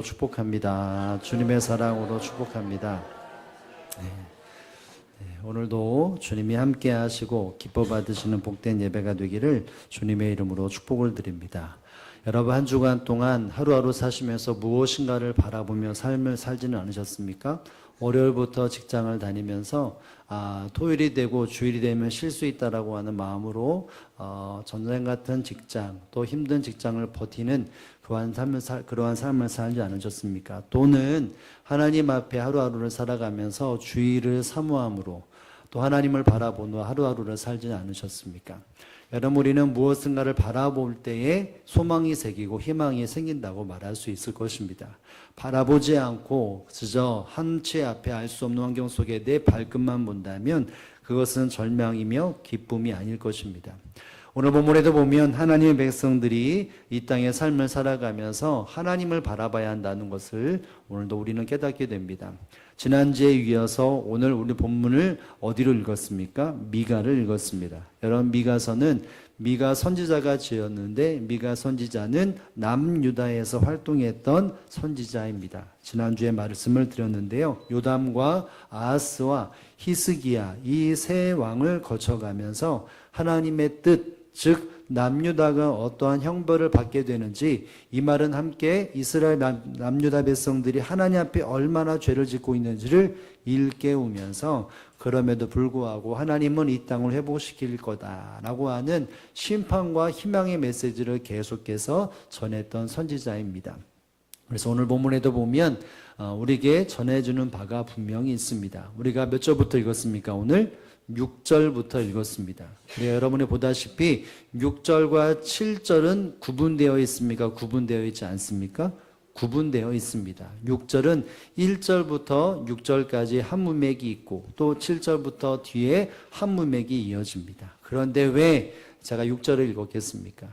축복합니다. 주님의 사랑으로 축복합니다. 오늘도 주님이 함께 하시고 기뻐 받으시는 복된 예배가 되기를 주님의 이름으로 축복을 드립니다. 여러분, 한 주간 동안 하루하루 사시면서 무엇인가를 바라보며 삶을 살지는 않으셨습니까? 월요일부터 직장을 다니면서 토요일이 되고 주일이 되면 쉴 수 있다라고 하는 마음으로 전쟁 같은 직장, 또 힘든 직장을 버티는 그러한 삶을 살지 않으셨습니까? 또는 하나님 앞에 하루하루를 살아가면서 주일을 사모함으로 또 하나님을 바라보며 하루하루를 살지 않으셨습니까? 여러분, 우리는 무엇인가를 바라볼 때에 소망이 생기고 희망이 생긴다고 말할 수 있을 것입니다. 바라보지 않고 그저 한치 앞에 알 수 없는 환경 속에 내 발끝만 본다면 그것은 절망이며 기쁨이 아닐 것입니다. 오늘 본문에도 보면 하나님의 백성들이 이 땅의 삶을 살아가면서 하나님을 바라봐야 한다는 것을 오늘도 우리는 깨닫게 됩니다. 지난주에 이어서 오늘 우리 본문을 어디로 읽었습니까? 미가를 읽었습니다. 여러분, 미가서는 미가 선지자가 지었는데 미가 선지자는 남유다에서 활동했던 선지자입니다. 지난주에 말씀을 드렸는데요. 요담과 아하스와 히스기야 이 세 왕을 거쳐가면서 하나님의 뜻, 즉 남유다가 어떠한 형벌을 받게 되는지, 이 말은 함께 이스라엘 남유다 백성들이 하나님 앞에 얼마나 죄를 짓고 있는지를 일깨우면서 그럼에도 불구하고 하나님은 이 땅을 회복시킬 거다라고 하는 심판과 희망의 메시지를 계속해서 전했던 선지자입니다. 그래서 오늘 본문에도 보면 우리에게 전해주는 바가 분명히 있습니다. 우리가 몇 절부터 읽었습니까? 오늘 6절부터 읽었습니다. 여러분이 보다시피 6절과 7절은 구분되어 있습니까? 구분되어 있지 않습니까? 구분되어 있습니다. 6절은 1절부터 6절까지 한 문맥이 있고 또 7절부터 뒤에 한 문맥이 이어집니다. 그런데 왜 제가 6절을 읽었겠습니까?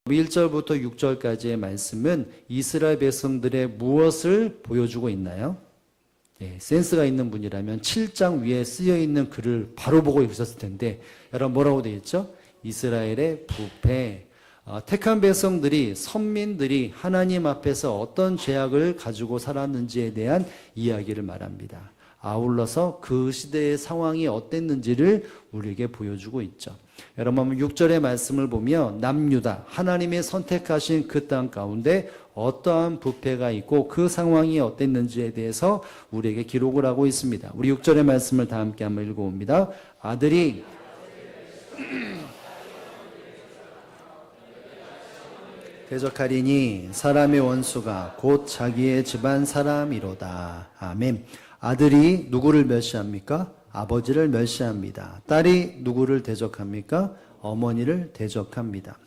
1절부터 6절까지의 말씀은 이스라엘 백성들의 무엇을 보여주고 있나요? 센스가 있는 분이라면 7장 위에 쓰여있는 글을 바로 보고 읽으셨을 텐데, 여러분 뭐라고 되어 있죠? 이스라엘의 부패, 택한 백성들이, 선민들이 하나님 앞에서 어떤 죄악을 가지고 살았는지에 대한 이야기를 말합니다. 아울러서 그 시대의 상황이 어땠는지를 우리에게 보여주고 있죠. 여러분, 6절의 말씀을 보며 남유다, 하나님의 선택하신 그 땅 가운데 어떠한 부패가 있고 그 상황이 어땠는지에 대해서 우리에게 기록을 하고 있습니다. 우리 6절의 말씀을 다 함께 한번 읽어봅니다. 아들이 대적하리니 사람의 원수가 곧 자기의 집안 사람이로다. 아멘. 아들이 누구를 멸시합니까? 아버지를 멸시합니다. 딸이 누구를 대적합니까? 어머니를 대적합니다.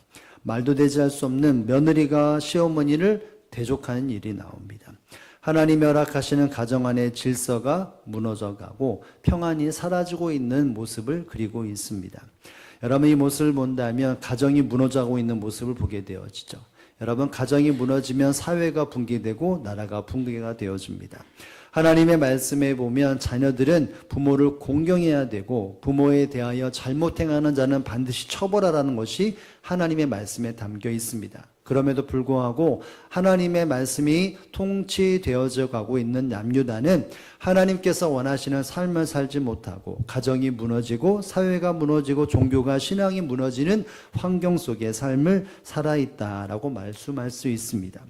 말도 되지 할 수 없는 며느리가 시어머니를 대적하는 일이 나옵니다. 하나님이 허락하시는 가정 안의 질서가 무너져가고 평안이 사라지고 있는 모습을 그리고 있습니다. 여러분, 이 모습을 본다면 가정이 무너져가고 있는 모습을 보게 되어지죠. 여러분, 가정이 무너지면 사회가 붕괴되고 나라가 붕괴가 되어집니다. 하나님의 말씀에 보면 자녀들은 부모를 공경해야 되고 부모에 대하여 잘못 행하는 자는 반드시 처벌하라는 것이 하나님의 말씀에 담겨 있습니다. 그럼에도 불구하고 하나님의 말씀이 통치되어져 가고 있는 남유다는 하나님께서 원하시는 삶을 살지 못하고 가정이 무너지고 사회가 무너지고 종교가 신앙이 무너지는 환경 속의 삶을 살아있다라고 말씀할 수 있습니다.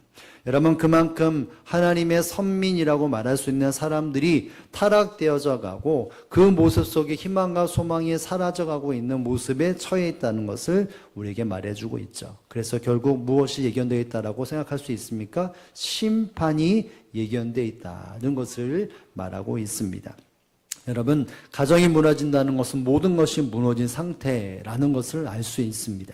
여러분, 그만큼 하나님의 선민이라고 말할 수 있는 사람들이 타락되어져 가고 그 모습 속에 희망과 소망이 사라져 가고 있는 모습에 처해 있다는 것을 우리에게 말해주고 있죠. 그래서 결국 무엇이 예견되어 있다라고 생각할 수 있습니까? 심판이 예견되어 있다는 것을 말하고 있습니다. 여러분, 가정이 무너진다는 것은 모든 것이 무너진 상태라는 것을 알 수 있습니다.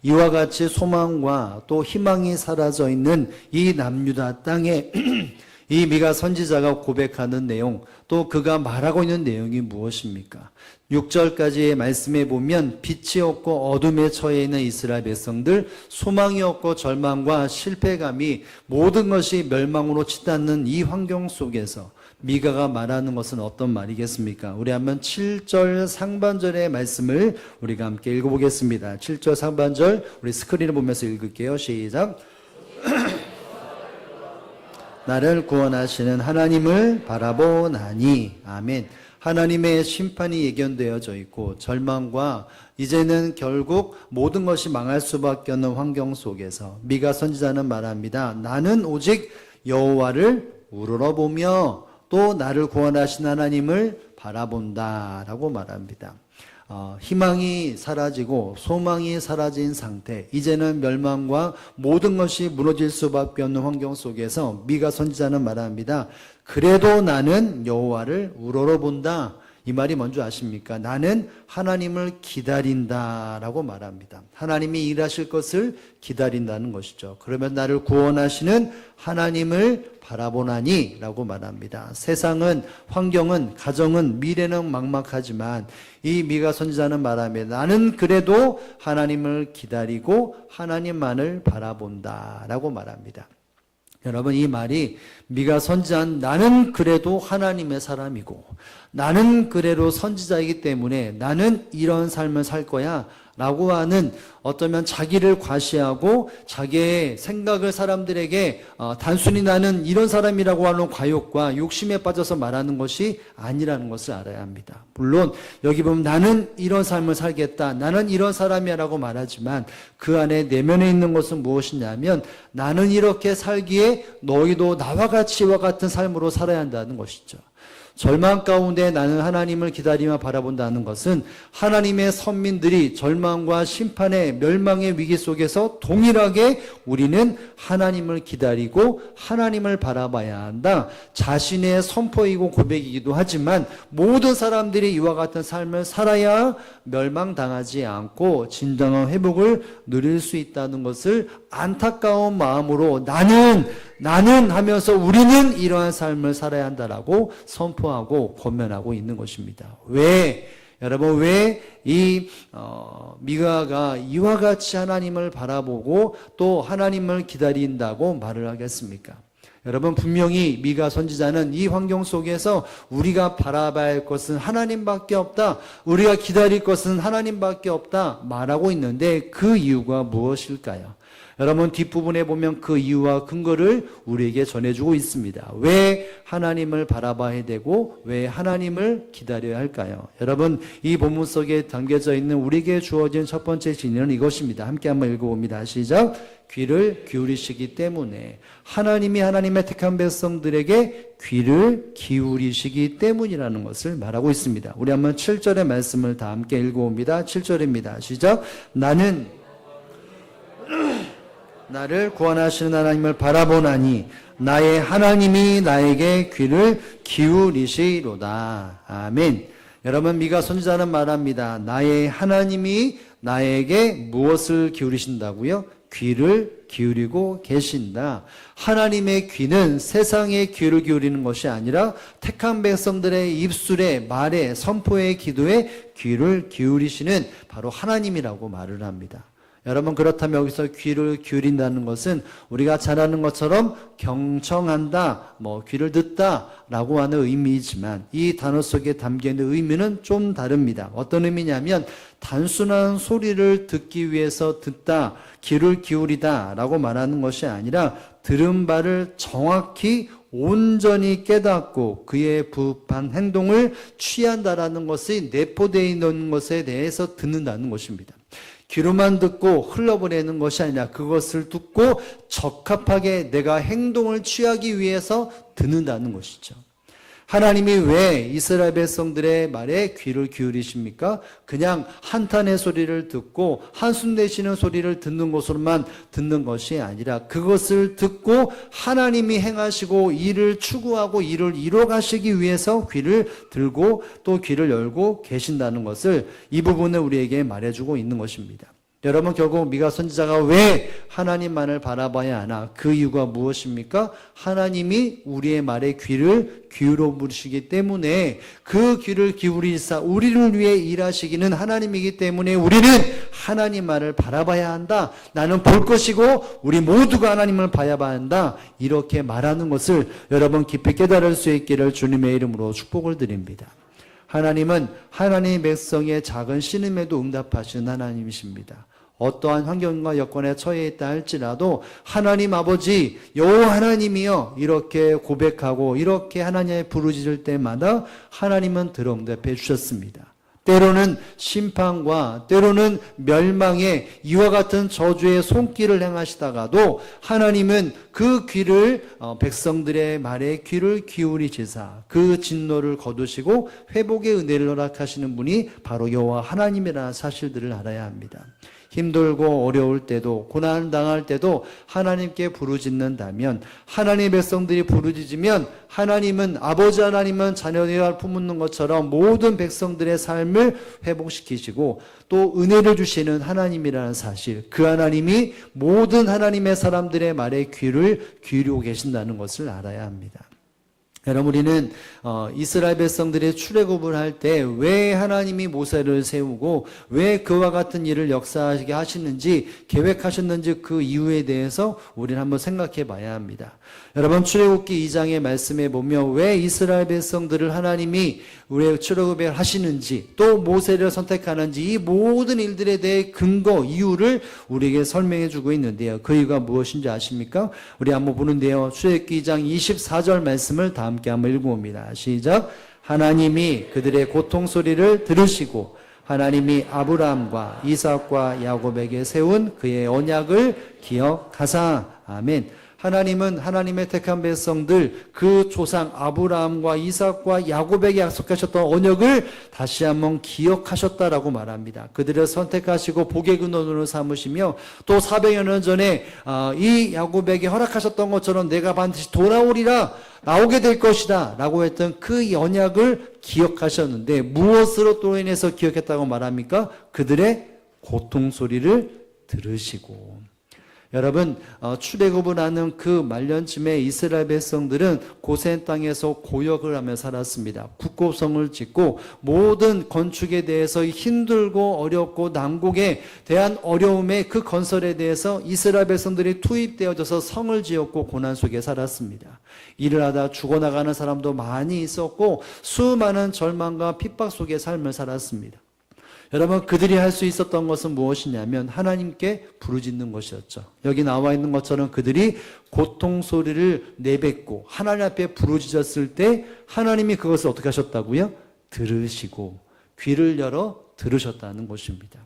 이와 같이 소망과 또 희망이 사라져 있는 이 남유다 땅에 이 미가 선지자가 고백하는 내용, 또 그가 말하고 있는 내용이 무엇입니까? 6절까지의 말씀에 보면 빛이 없고 어둠에 처해 있는 이스라엘 백성들, 소망이 없고 절망과 실패감이 모든 것이 멸망으로 치닫는 이 환경 속에서 미가가 말하는 것은 어떤 말이겠습니까? 우리 한번 7절 상반절의 말씀을 우리가 함께 읽어보겠습니다. 7절 상반절 우리 스크린을 보면서 읽을게요. 시작. 나를 구원하시는 하나님을 바라보나니. 아멘. 하나님의 심판이 예견되어져 있고 절망과 이제는 결국 모든 것이 망할 수밖에 없는 환경 속에서 미가 선지자는 말합니다. 나는 오직 여호와를 우러러보며 또 나를 구원하신 하나님을 바라본다라고 말합니다. 희망이 사라지고 소망이 사라진 상태, 이제는 멸망과 모든 것이 무너질 수밖에 없는 환경 속에서 미가 선지자는 말합니다. 그래도 나는 여호와를 우러러본다. 이 말이 뭔지 아십니까? 나는 하나님을 기다린다라고 말합니다. 하나님이 일하실 것을 기다린다는 것이죠. 그러면 나를 구원하시는 하나님을 바라보나니 라고 말합니다. 세상은, 환경은, 가정은, 미래는 막막하지만 이 미가 선지자는 말합니다. 나는 그래도 하나님을 기다리고 하나님만을 바라본다 라고 말합니다. 여러분, 이 말이 미가 선지자는 나는 그래도 하나님의 사람이고 나는 그래도 선지자이기 때문에 나는 이런 삶을 살 거야 라고 하는 어쩌면 자기를 과시하고 자기의 생각을 사람들에게 단순히 나는 이런 사람이라고 하는 과욕과 욕심에 빠져서 말하는 것이 아니라는 것을 알아야 합니다. 물론 여기 보면 나는 이런 삶을 살겠다, 나는 이런 사람이야 라고 말하지만 그 안에 내면에 있는 것은 무엇이냐면 나는 이렇게 살기에 너희도 나와 같이 이와 같은 삶으로 살아야 한다는 것이죠. 절망 가운데 나는 하나님을 기다리며 바라본다는 것은 하나님의 선민들이 절망과 심판의 멸망의 위기 속에서 동일하게 우리는 하나님을 기다리고 하나님을 바라봐야 한다. 자신의 선포이고 고백이기도 하지만 모든 사람들이 이와 같은 삶을 살아야 멸망당하지 않고 진정한 회복을 누릴 수 있다는 것을 안타까운 마음으로 나는 하면서 우리는 이러한 삶을 살아야 한다라고 선포하고 권면하고 있는 것입니다. 여러분 왜 이 미가가 이와 같이 하나님을 바라보고 또 하나님을 기다린다고 말을 하겠습니까? 여러분 분명히 미가 선지자는 이 환경 속에서 우리가 바라봐야 할 것은 하나님밖에 없다, 우리가 기다릴 것은 하나님밖에 없다 말하고 있는데 그 이유가 무엇일까요? 여러분 뒷부분에 보면 그 이유와 근거를 우리에게 전해주고 있습니다. 왜 하나님을 바라봐야 되고 왜 하나님을 기다려야 할까요? 여러분 이 본문 속에 담겨져 있는 우리에게 주어진 첫 번째 진리는 이것입니다. 함께 한번 읽어봅니다. 시작. 귀를 기울이시기 때문에, 하나님이 하나님의 택한 백성들에게 귀를 기울이시기 때문이라는 것을 말하고 있습니다. 우리 한번 7절의 말씀을 다 함께 읽어봅니다. 7절입니다. 시작. 나를 구원하시는 하나님을 바라보나니 나의 하나님이 나에게 귀를 기울이시로다. 아멘. 여러분 미가 선지자는 말합니다. 나의 하나님이 나에게 무엇을 기울이신다고요? 귀를 기울이고 계신다. 하나님의 귀는 세상의 귀를 기울이는 것이 아니라 택한 백성들의 입술에, 말에, 선포의 기도에 귀를 기울이시는 바로 하나님이라고 말을 합니다. 여러분 그렇다면 여기서 귀를 기울인다는 것은 우리가 잘 아는 것처럼 경청한다, 귀를 듣다 라고 하는 의미이지만 이 단어 속에 담겨있는 의미는 좀 다릅니다. 어떤 의미냐면 단순한 소리를 듣기 위해서 듣다, 귀를 기울이다 라고 말하는 것이 아니라 들은 바를 정확히 온전히 깨닫고 그에 부합한 행동을 취한다라는 것이 내포되어 있는 것에 대해서 듣는다는 것입니다. 귀로만 듣고 흘러보내는 것이 아니라 그것을 듣고 적합하게 내가 행동을 취하기 위해서 듣는다는 것이죠. 하나님이 왜 이스라엘 백성들의 말에 귀를 기울이십니까? 그냥 한탄의 소리를 듣고 한숨 내쉬는 소리를 듣는 것으로만 듣는 것이 아니라 그것을 듣고 하나님이 행하시고 일을 추구하고 일을 이뤄가시기 위해서 귀를 들고 또 귀를 열고 계신다는 것을 이 부분을 우리에게 말해주고 있는 것입니다. 여러분 결국 미가 선지자가 왜 하나님만을 바라봐야 하나? 그 이유가 무엇입니까? 하나님이 우리의 말에 귀를 기울여 부르시기 때문에 그 귀를 기울이사 우리를 위해 일하시기는 하나님이기 때문에 우리는 하나님만을 바라봐야 한다. 나는 볼 것이고 우리 모두가 하나님을 봐야 한다. 이렇게 말하는 것을 여러분 깊이 깨달을 수 있기를 주님의 이름으로 축복을 드립니다. 하나님은 하나님의 백성의 작은 신음에도 응답하시는 하나님이십니다. 어떠한 환경과 여건에 처해 있다 할지라도 하나님 아버지 여호와 하나님이여 이렇게 고백하고 이렇게 하나님의 부르짖을 때마다 하나님은 들응답해 주셨습니다. 때로는 심판과 때로는 멸망의 이와 같은 저주의 손길을 행하시다가도 하나님은 그 귀를 백성들의 말에 귀를 기울이시사 그 진노를 거두시고 회복의 은혜를 허락하시는 분이 바로 여호와 하나님이라는 사실들을 알아야 합니다. 힘들고 어려울 때도 고난 당할 때도 하나님께 부르짖는다면 하나님의 백성들이 부르짖으면 하나님은 아버지 하나님은 자녀를 품는 것처럼 모든 백성들의 삶을 회복시키시고 또 은혜를 주시는 하나님이라는 사실, 그 하나님이 모든 하나님의 사람들의 말에 귀를 기울이고 계신다는 것을 알아야 합니다. 여러분, 우리는 이스라엘 백성들이 출애굽을 할 때 왜 하나님이 모세를 세우고 왜 그와 같은 일을 역사하게 하시는지 계획하셨는지 그 이유에 대해서 우리는 한번 생각해 봐야 합니다. 여러분, 출애굽기 2장의 말씀에 보면 왜 이스라엘 백성들을 하나님이 우리의 출애굽에 하시는지 또 모세를 선택하는지 이 모든 일들에 대해 근거, 이유를 우리에게 설명해 주고 있는데요. 그 이유가 무엇인지 아십니까? 우리 한번 보는데요. 출애굽기 2장 24절 말씀을 다 함께 한번 읽어봅니다. 시작. 하나님이 그들의 고통 소리를 들으시고 하나님이 아브라함과 이삭과 야곱에게 세운 그의 언약을 기억하사. 아멘. 하나님은 하나님의 택한 백성들 그 조상 아브라함과 이삭과 야곱에게 약속하셨던 언약을 다시 한번 기억하셨다라고 말합니다. 그들을 선택하시고 복의 근원으로 삼으시며 또 400여 년 전에 이 야곱에게 허락하셨던 것처럼 내가 반드시 돌아오리라, 나오게 될 것이다 라고 했던 그 언약을 기억하셨는데 무엇으로 또 인해서 기억했다고 말합니까? 그들의 고통 소리를 들으시고. 여러분, 출애굽을 하는 그 말년쯤에 이스라엘 백성들은 고센 땅에서 고역을 하며 살았습니다. 국고성을 짓고 모든 건축에 대해서 힘들고 어렵고 난국에 대한 어려움의 그 건설에 대해서 이스라엘 백성들이 투입되어져서 성을 지었고 고난 속에 살았습니다. 일을 하다 죽어나가는 사람도 많이 있었고 수많은 절망과 핍박 속에 삶을 살았습니다. 여러분, 그들이 할 수 있었던 것은 무엇이냐면 하나님께 부르짖는 것이었죠. 여기 나와 있는 것처럼 그들이 고통 소리를 내뱉고 하나님 앞에 부르짖었을 때 하나님이 그것을 어떻게 하셨다고요? 들으시고 귀를 열어 들으셨다는 것입니다.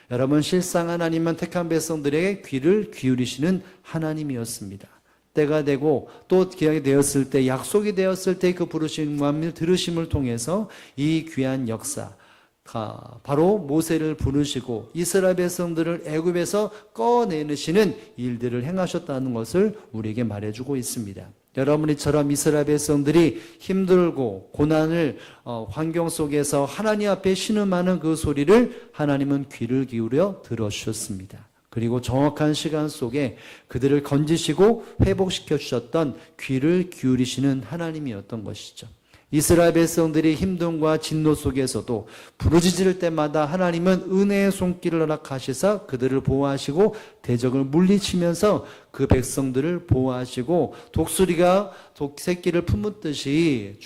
여러분, 실상 하나님은 택한 백성들에게 귀를 기울이시는 하나님이었습니다. 때가 되고 또 기약이 되었을 때, 약속이 되었을 때 그 부르심과 들으심을 통해서 이 귀한 역사, 바로 모세를 부르시고 이스라엘 백성들을 애굽에서 꺼내시는 일들을 행하셨다는 것을 우리에게 말해주고 있습니다. 여러분이처럼 이스라엘 백성들이 힘들고 고난을 환경 속에서 하나님 앞에 신음하는 그 소리를 하나님은 귀를 기울여 들어주셨습니다. 그리고 정확한 시간 속에 그들을 건지시고 회복시켜 주셨던 귀를 기울이시는 하나님이었던 것이죠. 이스라엘 백성들이 힘듦과 진노 속에서도 부르짖을 때마다 하나님은 은혜의 손길을 허락하시사 그들을 보호하시고 대적을 물리치면서 그 백성들을 보호하시고 독수리가 새끼를 품었듯이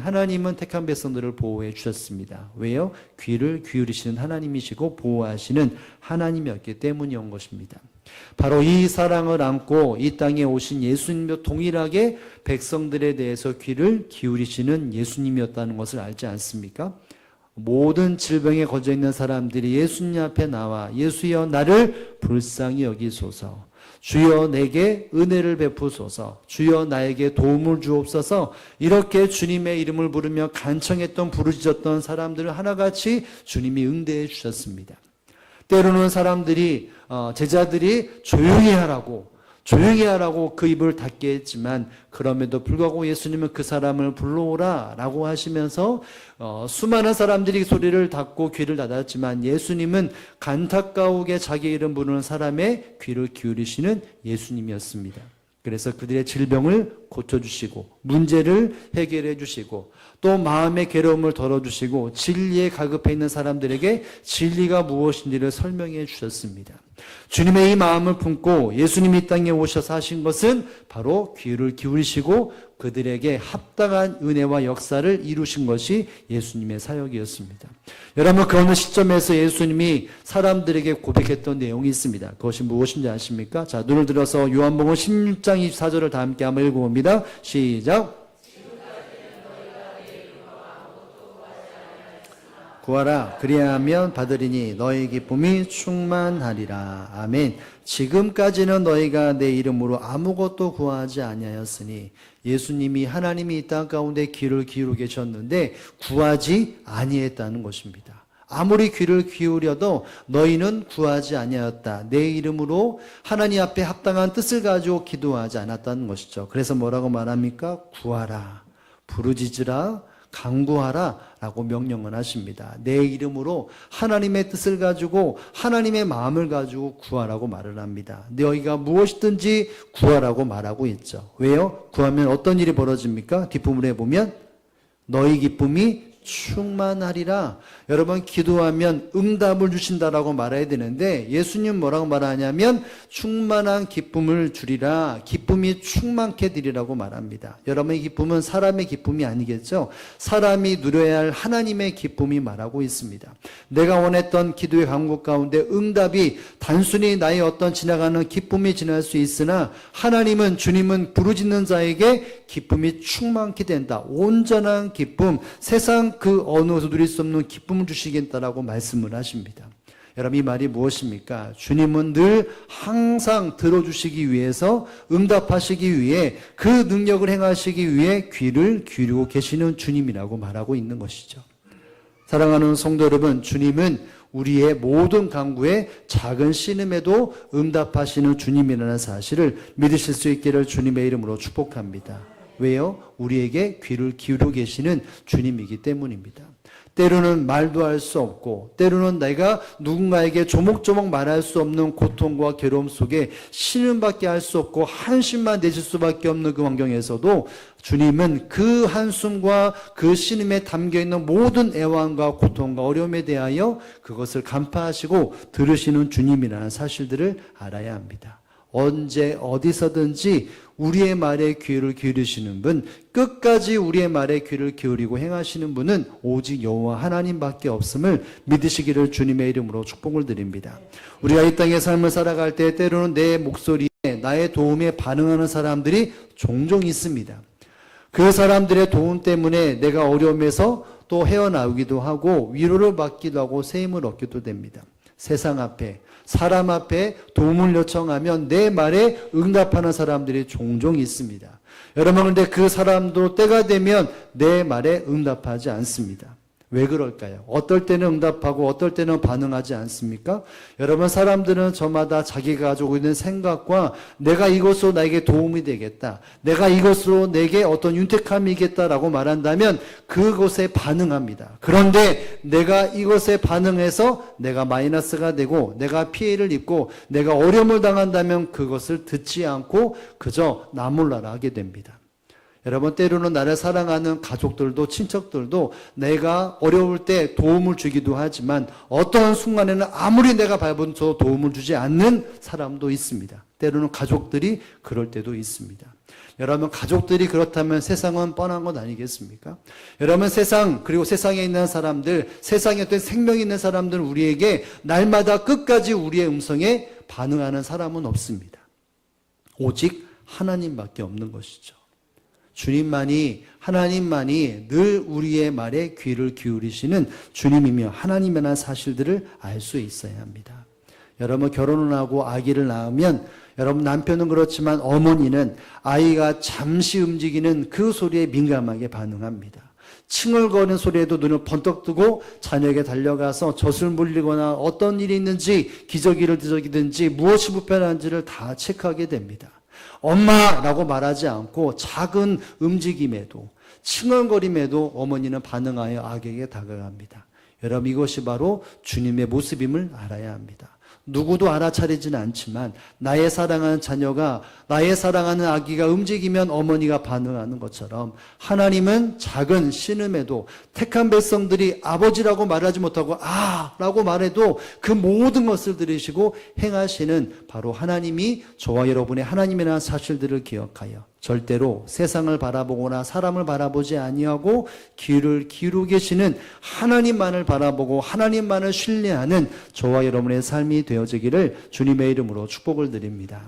하나님은 택한 백성들을 보호해 주셨습니다. 왜요? 귀를 기울이시는 하나님이시고 보호하시는 하나님이었기 때문이온 것입니다. 바로 이 사랑을 안고 이 땅에 오신 예수님과 동일하게 백성들에 대해서 귀를 기울이시는 예수님이었다는 것을 알지 않습니까? 모든 질병에 걸려 있는 사람들이 예수님 앞에 나와 예수여 나를 불쌍히 여기소서, 주여 내게 은혜를 베푸소서, 주여 나에게 도움을 주옵소서, 이렇게 주님의 이름을 부르며 간청했던 부르짖었던 사람들을 하나같이 주님이 응대해 주셨습니다. 때로는 사람들이 제자들이 조용히 하라고 그 입을 닫게 했지만 그럼에도 불구하고 예수님은 그 사람을 불러오라 라고 하시면서 수많은 사람들이 소리를 닫고 귀를 닫았지만 예수님은 간타까우게 자기 이름 부르는 사람의 귀를 기울이시는 예수님이었습니다. 그래서 그들의 질병을 고쳐주시고 문제를 해결해 주시고 또 마음의 괴로움을 덜어주시고 진리에 갈급해 있는 사람들에게 진리가 무엇인지를 설명해 주셨습니다. 주님의 이 마음을 품고 예수님이 이 땅에 오셔서 하신 것은 바로 귀를 기울이시고 그들에게 합당한 은혜와 역사를 이루신 것이 예수님의 사역이었습니다. 여러분, 그 어느 시점에서 예수님이 사람들에게 고백했던 내용이 있습니다. 그것이 무엇인지 아십니까? 자, 눈을 들어서 요한복음 16장 24절을 다 함께 한번 읽어봅니다. 시작. 구하라, 그리하면 받으리니 너희 기쁨이 충만하리라. 아멘. 지금까지는 너희가 내 이름으로 아무것도 구하지 아니하였으니, 예수님이 하나님이 이 땅 가운데 귀를 기울이고 계셨는데 구하지 아니했다는 것입니다. 아무리 귀를 기울여도 너희는 구하지 아니하였다. 내 이름으로 하나님 앞에 합당한 뜻을 가지고 기도하지 않았다는 것이죠. 그래서 뭐라고 말합니까? 구하라, 부르짖으라, 간구하라 라고 명령을 하십니다. 내 이름으로 하나님의 뜻을 가지고 하나님의 마음을 가지고 구하라고 말을 합니다. 너희가 무엇이든지 구하라고 말하고 있죠. 왜요? 구하면 어떤 일이 벌어집니까? 뒷부분에 보면 너희 기쁨이 충만하리라. 여러분, 기도하면 응답을 주신다라고 말해야 되는데 예수님 뭐라고 말하냐면 충만한 기쁨을 주리라. 기쁨이 충만케 드리라고 말합니다. 여러분의 기쁨은 사람의 기쁨이 아니겠죠? 사람이 누려야 할 하나님의 기쁨이 말하고 있습니다. 내가 원했던 기도의 간구 가운데 응답이 단순히 나의 어떤 지나가는 기쁨이 지날 수 있으나 하나님은, 주님은 부르짖는 자에게 기쁨이 충만케 된다. 온전한 기쁨, 세상 그 어느에서 누릴 수 없는 기쁨을 주시겠다라고 말씀을 하십니다. 여러분, 이 말이 무엇입니까? 주님은 늘 항상 들어주시기 위해서, 응답하시기 위해, 그 능력을 행하시기 위해 귀를 기울이고 계시는 주님이라고 말하고 있는 것이죠. 사랑하는 성도 여러분, 주님은 우리의 모든 간구에 작은 신음에도 응답하시는 주님이라는 사실을 믿으실 수 있기를 주님의 이름으로 축복합니다. 왜요? 우리에게 귀를 기울이고 계시는 주님이기 때문입니다. 때로는 말도 할 수 없고, 때로는 내가 누군가에게 조목조목 말할 수 없는 고통과 괴로움 속에 신음밖에 할 수 없고 한숨만 내쉴 수밖에 없는 그 환경에서도 주님은 그 한숨과 그 신음에 담겨있는 모든 애환과 고통과 어려움에 대하여 그것을 간파하시고 들으시는 주님이라는 사실들을 알아야 합니다. 언제 어디서든지 우리의 말에 귀를 기울이시는 분, 끝까지 우리의 말에 귀를 기울이고 행하시는 분은 오직 여호와 하나님밖에 없음을 믿으시기를 주님의 이름으로 축복을 드립니다. 우리가 이 땅의 삶을 살아갈 때 때로는 내 목소리에, 나의 도움에 반응하는 사람들이 종종 있습니다. 그 사람들의 도움 때문에 내가 어려움에서 또 헤어나오기도 하고 위로를 받기도 하고 세임을 얻기도 됩니다. 세상 앞에, 사람 앞에 도움을 요청하면 내 말에 응답하는 사람들이 종종 있습니다. 여러분, 그런데 그 사람도 때가 되면 내 말에 응답하지 않습니다. 왜 그럴까요? 어떨 때는 응답하고 어떨 때는 반응하지 않습니까? 여러분, 사람들은 저마다 자기가 가지고 있는 생각과 내가 이것으로 나에게 도움이 되겠다, 내가 이것으로 내게 어떤 윤택함이 있겠다라고 말한다면 그것에 반응합니다. 그런데 내가 이것에 반응해서 내가 마이너스가 되고 내가 피해를 입고 내가 어려움을 당한다면 그것을 듣지 않고 그저 나몰라라 하게 됩니다. 여러분, 때로는 나를 사랑하는 가족들도 친척들도 내가 어려울 때 도움을 주기도 하지만 어떠한 순간에는 아무리 내가 밟아도 도움을 주지 않는 사람도 있습니다. 때로는 가족들이 그럴 때도 있습니다. 여러분, 가족들이 그렇다면 세상은 뻔한 것 아니겠습니까? 여러분, 세상, 그리고 세상에 있는 사람들, 세상에 어떤 생명이 있는 사람들은 우리에게 날마다 끝까지 우리의 음성에 반응하는 사람은 없습니다. 오직 하나님밖에 없는 것이죠. 주님만이, 하나님만이 늘 우리의 말에 귀를 기울이시는 주님이며 하나님이라는 사실들을 알 수 있어야 합니다. 여러분, 결혼을 하고 아기를 낳으면 여러분, 남편은 그렇지만 어머니는 아이가 잠시 움직이는 그 소리에 민감하게 반응합니다. 칭얼거리는 소리에도 눈을 번쩍 뜨고 자녀에게 달려가서 젖을 물리거나 어떤 일이 있는지, 기저귀를 뒤적이든지 무엇이 불편한지를 다 체크하게 됩니다. 엄마라고 말하지 않고 작은 움직임에도, 칭얼거림에도 어머니는 반응하여 아기에게 다가갑니다. 여러분, 이것이 바로 주님의 모습임을 알아야 합니다. 누구도 알아차리지는 않지만 나의 사랑하는 자녀가, 나의 사랑하는 아기가 움직이면 어머니가 반응하는 것처럼 하나님은 작은 신음에도 택한 백성들이 아버지라고 말하지 못하고 라고 말해도 그 모든 것을 들으시고 행하시는 바로 하나님이 저와 여러분의 하나님이라는 사실들을 기억하여 절대로 세상을 바라보거나 사람을 바라보지 아니하고 귀를 기울이고 계시는 하나님만을 바라보고 하나님만을 신뢰하는 저와 여러분의 삶이 되어지기를 주님의 이름으로 축복을 드립니다.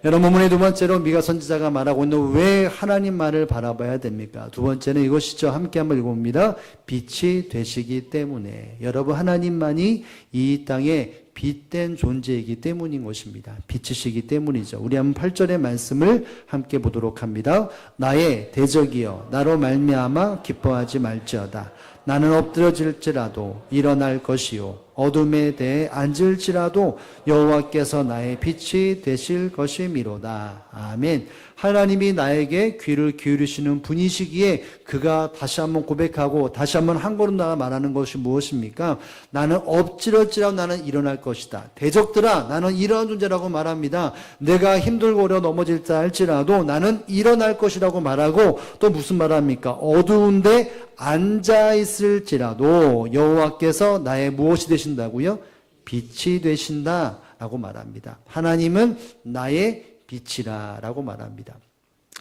여러분, 본문의 두 번째로 미가 선지자가 말하고 있는 왜 하나님만을 바라봐야 됩니까? 두 번째는 이것이죠. 함께 한번 읽어봅니다. 빛이 되시기 때문에. 여러분, 하나님만이 이 땅에 빛된 존재이기 때문인 것입니다. 빛이시기 때문이죠. 우리 한번 8절의 말씀을 함께 보도록 합니다. 나의 대적이여 나로 말미암아 기뻐하지 말지어다. 나는 엎드러질지라도 일어날 것이요 어둠에 대해 앉을지라도 여호와께서 나의 빛이 되실 것이미로다. 아멘. 하나님이 나에게 귀를 기울이시는 분이시기에 그가 다시 한번 고백하고 다시 한번 한 걸음 나가 말하는 것이 무엇입니까? 나는 엎드렸지라도 나는 일어날 것이다. 대적들아, 나는 이러한 존재라고 말합니다. 내가 힘들고 어려 넘어질다 할지라도 나는 일어날 것이라고 말하고 또 무슨 말합니까? 어두운데 앉아있을지라도 여호와께서 나의 무엇이 되신다고요? 빛이 되신다라고 말합니다. 하나님은 나의 빛이라고 말합니다.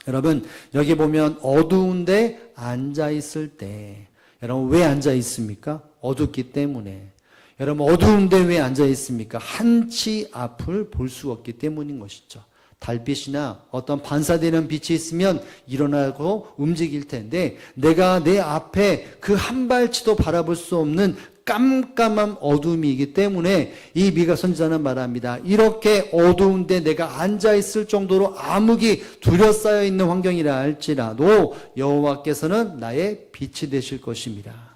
여러분, 여기 보면 어두운데 앉아있을 때, 여러분 왜 앉아있습니까? 어둡기 때문에. 여러분, 어두운데 왜 앉아있습니까? 한치 앞을 볼 수 없기 때문인 것이죠. 달빛이나 어떤 반사되는 빛이 있으면 일어나고 움직일 텐데 내가 내 앞에 그 한 발치도 바라볼 수 없는 깜깜한 어둠이기 때문에 이 미가 선지자는 말합니다. 이렇게 어두운데 내가 앉아있을 정도로 암흑이 둘러싸여 있는 환경이라 할지라도 여호와께서는 나의 빛이 되실 것입니다.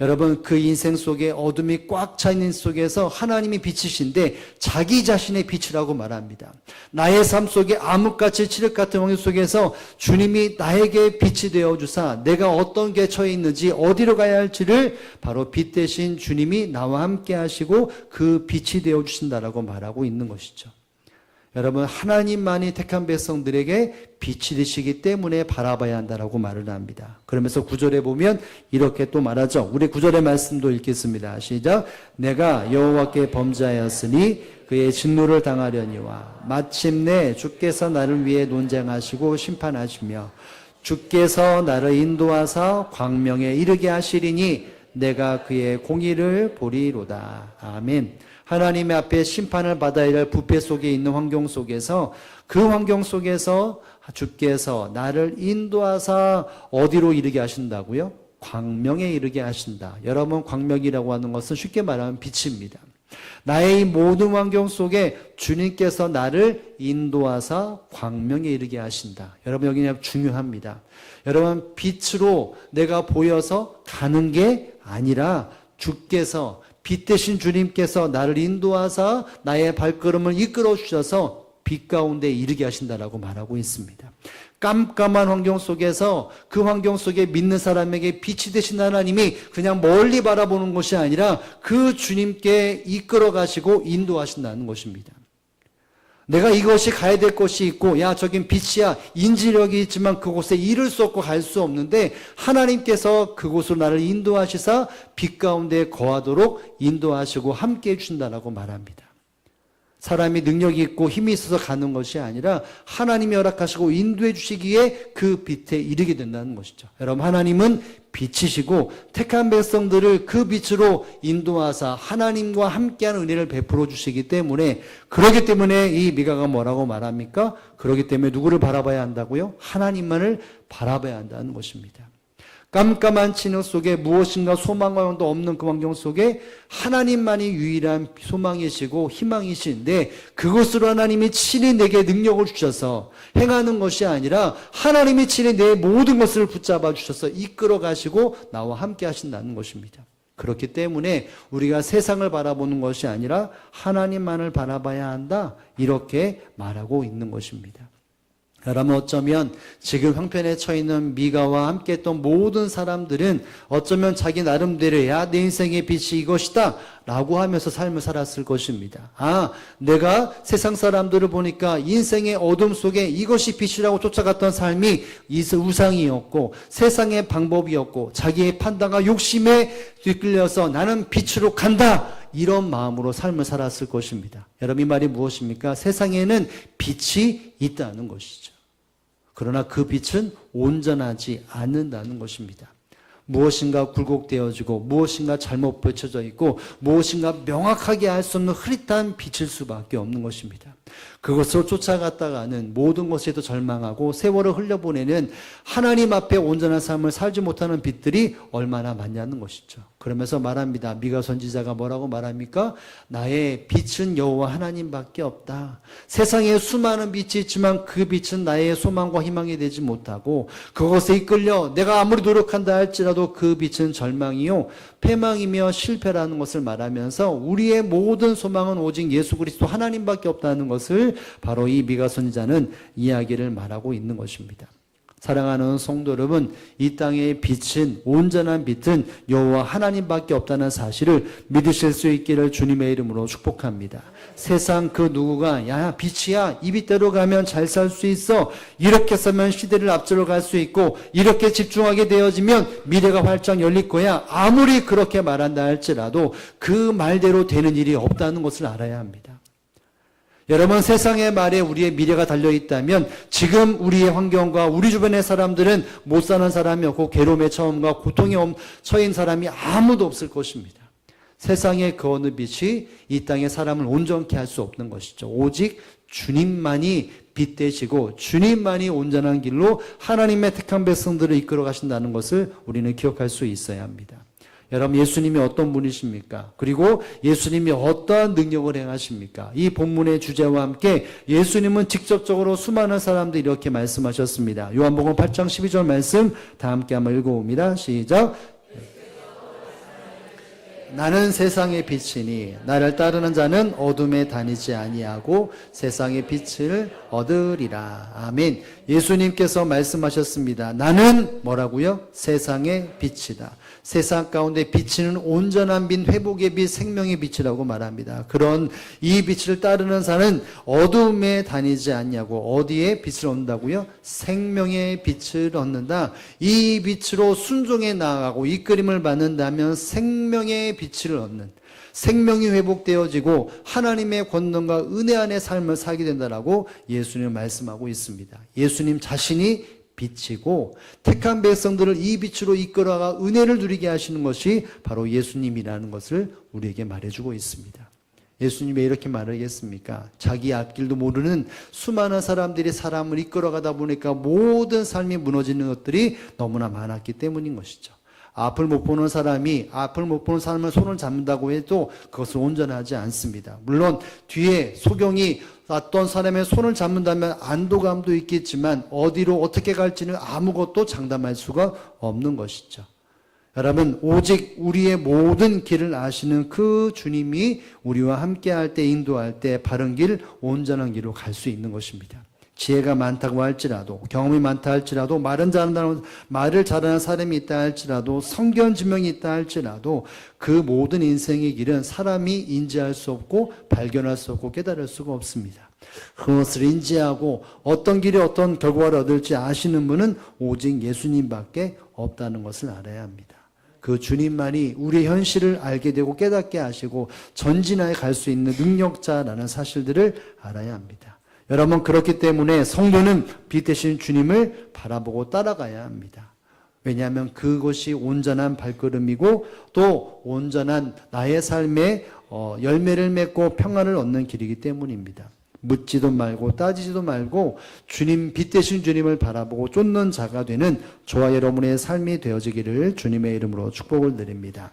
여러분, 그 인생 속에 어둠이 꽉 차 있는 속에서 하나님이 빛이신데 자기 자신의 빛이라고 말합니다. 나의 삶 속에 암흑같이 칠흑 같은 환경 속에서 주님이 나에게 빛이 되어주사 내가 어떤 게 처해 있는지 어디로 가야 할지를 바로 빛 대신 주님이 나와 함께 하시고 그 빛이 되어주신다라고 말하고 있는 것이죠. 여러분, 하나님만이 택한 백성들에게 빛이 되시기 때문에 바라봐야 한다라고 말을 합니다. 그러면서 9절에 보면 이렇게 또 말하죠. 우리 9절의 말씀도 읽겠습니다. 시작. 내가 여호와께 범죄하였으니 그의 진노를 당하려니와 마침내 주께서 나를 위해 논쟁하시고 심판하시며 주께서 나를 인도하사 광명에 이르게 하시리니 내가 그의 공의를 보리로다. 아멘. 하나님의 앞에 심판을 받아야 할 부패 속에 있는 환경 속에서 그 환경 속에서 주께서 나를 인도하사 어디로 이르게 하신다고요? 광명에 이르게 하신다. 여러분, 광명이라고 하는 것은 쉽게 말하면 빛입니다. 나의 이 모든 환경 속에 주님께서 나를 인도하사 광명에 이르게 하신다. 여러분, 여기 중요합니다. 여러분, 빛으로 내가 보여서 가는 게 아니라 주께서 빛 대신 주님께서 나를 인도하사 나의 발걸음을 이끌어 주셔서 빛 가운데 이르게 하신다라고 말하고 있습니다. 깜깜한 환경 속에서 그 환경 속에 믿는 사람에게 빛이 되신 하나님이 그냥 멀리 바라보는 것이 아니라 그 주님께 이끌어 가시고 인도하신다는 것입니다. 내가 이것이 가야 될 곳이 있고 야 저긴 빛이야 인지력이 있지만 그곳에 이를 수 없고 갈 수 없는데 하나님께서 그곳으로 나를 인도하시사 빛 가운데 거하도록 인도하시고 함께 해주신다라고 말합니다. 사람이 능력이 있고 힘이 있어서 가는 것이 아니라 하나님이 허락하시고 인도해 주시기에 그 빛에 이르게 된다는 것이죠. 여러분, 하나님은 빛이시고 택한 백성들을 그 빛으로 인도하사 하나님과 함께하는 은혜를 베풀어 주시기 때문에 그렇기 때문에 이 미가가 뭐라고 말합니까? 그렇기 때문에 누구를 바라봐야 한다고요? 하나님만을 바라봐야 한다는 것입니다. 깜깜한 진흙 속에 무엇인가 소망과 도 없는 그 환경 속에 하나님만이 유일한 소망이시고 희망이신데 그것으로 하나님이 친히 내게 능력을 주셔서 행하는 것이 아니라 하나님이 친히 내 모든 것을 붙잡아 주셔서 이끌어 가시고 나와 함께 하신다는 것입니다. 그렇기 때문에 우리가 세상을 바라보는 것이 아니라 하나님만을 바라봐야 한다 이렇게 말하고 있는 것입니다. 여러분, 어쩌면 지금 형편에 처해있는 미가와 함께 했던 모든 사람들은 어쩌면 자기 나름대로 야, 내 인생의 빛이 이것이다 라고 하면서 삶을 살았을 것입니다. 내가 세상 사람들을 보니까 인생의 어둠 속에 이것이 빛이라고 쫓아갔던 삶이 우상이었고 세상의 방법이었고 자기의 판단과 욕심에 뒤끌려서 나는 빛으로 간다, 이런 마음으로 삶을 살았을 것입니다. 여러분, 이 말이 무엇입니까? 세상에는 빛이 있다는 것이죠. 그러나 그 빛은 온전하지 않는다는 것입니다. 무엇인가 굴곡되어지고 무엇인가 잘못 비춰져 있고 무엇인가 명확하게 알 수 없는 흐릿한 빛일 수밖에 없는 것입니다. 그것을 쫓아갔다가는 모든 것에도 절망하고 세월을 흘려보내는 하나님 앞에 온전한 삶을 살지 못하는 빛들이 얼마나 많냐는 것이죠. 그러면서 말합니다. 미가 선지자가 뭐라고 말합니까? 나의 빛은 여호와 하나님밖에 없다. 세상에 수많은 빛이 있지만 그 빛은 나의 소망과 희망이 되지 못하고 그것에 이끌려 내가 아무리 노력한다 할지라도 그 빛은 절망이요 패망이며 실패라는 것을 말하면서 우리의 모든 소망은 오직 예수 그리스도 하나님밖에 없다는 것을 바로 이 미가 선지자는 이야기를 말하고 있는 것입니다. 사랑하는 성도 여러분, 이 땅의 빛은, 온전한 빛은 여호와 하나님밖에 없다는 사실을 믿으실 수 있기를 주님의 이름으로 축복합니다. 세상 그 누구가 야, 빛이야, 이 빛대로 가면 잘 살 수 있어, 이렇게 서면 시대를 앞질러 갈 수 있고 이렇게 집중하게 되어지면 미래가 활짝 열릴 거야, 아무리 그렇게 말한다 할지라도 그 말대로 되는 일이 없다는 것을 알아야 합니다. 여러분, 세상의 말에 우리의 미래가 달려있다면 지금 우리의 환경과 우리 주변의 사람들은 못 사는 사람이 없고 괴로움의 처음과 고통에 처인 사람이 아무도 없을 것입니다. 세상의 그 어느 빛이 이 땅의 사람을 온전케 할 수 없는 것이죠. 오직 주님만이 빛 되시고 주님만이 온전한 길로 하나님의 택한 백성들을 이끌어 가신다는 것을 우리는 기억할 수 있어야 합니다. 여러분, 예수님이 어떤 분이십니까? 그리고 예수님이 어떠한 능력을 행하십니까? 이 본문의 주제와 함께 예수님은 직접적으로 수많은 사람들이 이렇게 말씀하셨습니다. 요한복음 8장 12절 말씀 다 함께 한번 읽어봅니다. 시작. 나는 세상의 빛이니 나를 따르는 자는 어둠에 다니지 아니하고 세상의 빛을 얻으리라. 아멘. 예수님께서 말씀하셨습니다. 나는 뭐라고요? 세상의 빛이다. 세상 가운데 비치는 온전한 빛, 회복의 빛, 생명의 빛이라고 말합니다. 그런 이 빛을 따르는 자는 어둠에 다니지 않냐고. 어디에 빛을 얻는다고요? 생명의 빛을 얻는다. 이 빛으로 순종해 나아가고 이끌림을 받는다면 생명의 빛을 얻는, 생명이 회복되어지고 하나님의 권능과 은혜 안의 삶을 살게 된다라고 예수님은 말씀하고 있습니다. 예수님 자신이 빛이고 택한 백성들을 이 빛으로 이끌어가 은혜를 누리게 하시는 것이 바로 예수님이라는 것을 우리에게 말해주고 있습니다. 예수님이 왜 이렇게 말하겠습니까? 자기 앞길도 모르는 수많은 사람들이 사람을 이끌어가다 보니까 모든 삶이 무너지는 것들이 너무나 많았기 때문인 것이죠. 앞을 못 보는 사람이 앞을 못 보는 사람을 손을 잡는다고 해도 그것은 온전하지 않습니다. 물론 뒤에 소경이 어떤 사람의 손을 잡는다면 안도감도 있겠지만 어디로 어떻게 갈지는 아무것도 장담할 수가 없는 것이죠. 여러분, 오직 우리의 모든 길을 아시는 그 주님이 우리와 함께할 때, 인도할 때 바른 길, 온전한 길로 갈 수 있는 것입니다. 지혜가 많다고 할지라도, 경험이 많다 할지라도, 말을 잘하는 사람이 있다 할지라도, 성견지명이 있다 할지라도 그 모든 인생의 길은 사람이 인지할 수 없고 발견할 수 없고 깨달을 수가 없습니다. 그것을 인지하고 어떤 길이 어떤 결과를 얻을지 아시는 분은 오직 예수님밖에 없다는 것을 알아야 합니다. 그 주님만이 우리의 현실을 알게 되고 깨닫게 하시고 전진하여 갈 수 있는 능력자라는 사실들을 알아야 합니다. 여러분, 그렇기 때문에 성도는 빛 되신 주님을 바라보고 따라가야 합니다. 왜냐하면 그것이 온전한 발걸음이고 또 온전한 나의 삶의 열매를 맺고 평안을 얻는 길이기 때문입니다. 묻지도 말고 따지지도 말고 주님, 빛 되신 주님을 바라보고 쫓는 자가 되는 저와 여러분의 삶이 되어지기를 주님의 이름으로 축복을 드립니다.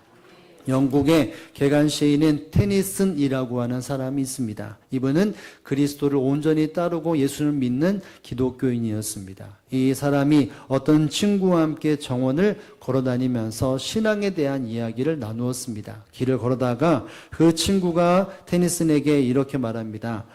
영국의 개간 시인인 테니슨이라고 하는 사람이 있습니다. 이분은 그리스도를 온전히 따르고 예수를 믿는 기독교인이었습니다. 이 사람이 어떤 친구와 함께 정원을 걸어다니면서 신앙에 대한 이야기를 나누었습니다. 길을 걸어다가 그 친구가 테니슨에게 이렇게 말합니다.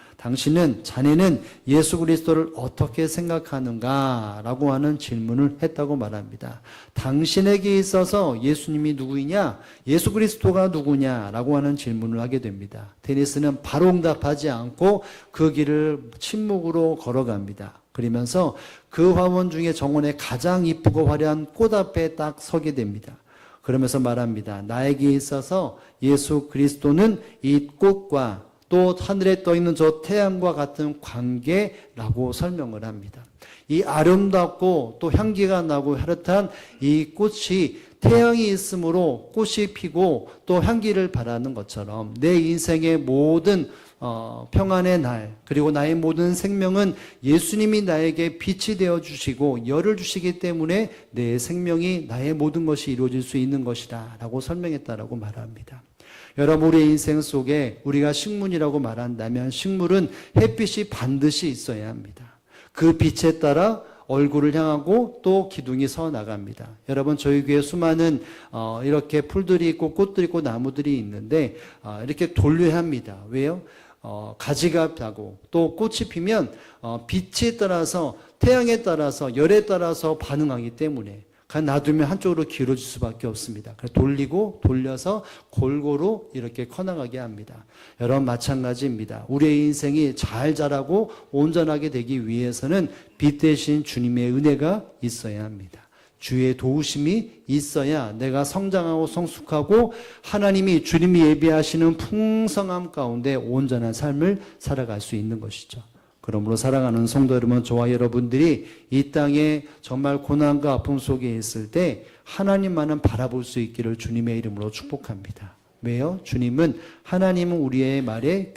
자네는 예수 그리스도를 어떻게 생각하는가? 라고 하는 질문을 했다고 말합니다. 당신에게 있어서 예수님이 누구이냐? 예수 그리스도가 누구냐? 라고 하는 질문을 하게 됩니다. 테니스는 바로 응답하지 않고 그 길을 침묵으로 걸어갑니다. 그러면서 그 화원 중에 정원에 가장 이쁘고 화려한 꽃 앞에 딱 서게 됩니다. 그러면서 말합니다. 나에게 있어서 예수 그리스도는 이 꽃과 또 하늘에 떠있는 저 태양과 같은 관계라고 설명을 합니다. 이 아름답고 또 향기가 나고 혈릇한 이 꽃이 태양이 있으므로 꽃이 피고 또 향기를 발하는 것처럼 내 인생의 모든 평안의 날 그리고 나의 모든 생명은 예수님이 나에게 빛이 되어 주시고 열을 주시기 때문에 내 생명이 나의 모든 것이 이루어질 수 있는 것이다 라고 설명했다라고 말합니다. 여러분 우리의 인생 속에 우리가 식물이라고 말한다면 식물은 햇빛이 반드시 있어야 합니다. 그 빛에 따라 얼굴을 향하고 또 기둥이 서 나갑니다. 여러분 저희 교회에 수많은 이렇게 풀들이 있고 꽃들이 있고 나무들이 있는데 이렇게 돌려야 합니다. 왜요? 가지가 나고 또 꽃이 피면 빛에 따라서 태양에 따라서 열에 따라서 반응하기 때문에 놔두면 한쪽으로 기울어질 수밖에 없습니다. 그래서 돌리고 돌려서 골고루 이렇게 커나가게 합니다. 여러분 마찬가지입니다. 우리의 인생이 잘 자라고 온전하게 되기 위해서는 빛 대신 주님의 은혜가 있어야 합니다. 주의 도우심이 있어야 내가 성장하고 성숙하고 하나님이 주님이 예비하시는 풍성함 가운데 온전한 삶을 살아갈 수 있는 것이죠. 그러므로 사랑하는 성도 여러분, 저와 여러분들이 이 땅에 정말 고난과 아픔 속에 있을 때 하나님만은 바라볼 수 있기를 주님의 이름으로 축복합니다. 왜요? 하나님은 우리의 말에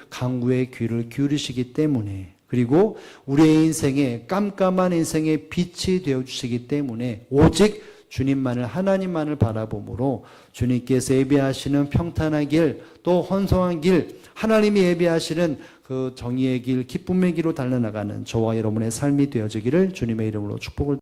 강구의 귀를 기울이시기 때문에 그리고 우리의 인생에 깜깜한 인생의 빛이 되어주시기 때문에 오직 주님만을 하나님만을 바라보므로 주님께서 예비하시는 평탄한 길 또 헌성한 길 하나님이 예비하시는 그 정의의 길 기쁨의 길로 달려나가는 저와 여러분의 삶이 되어지기를 주님의 이름으로 축복을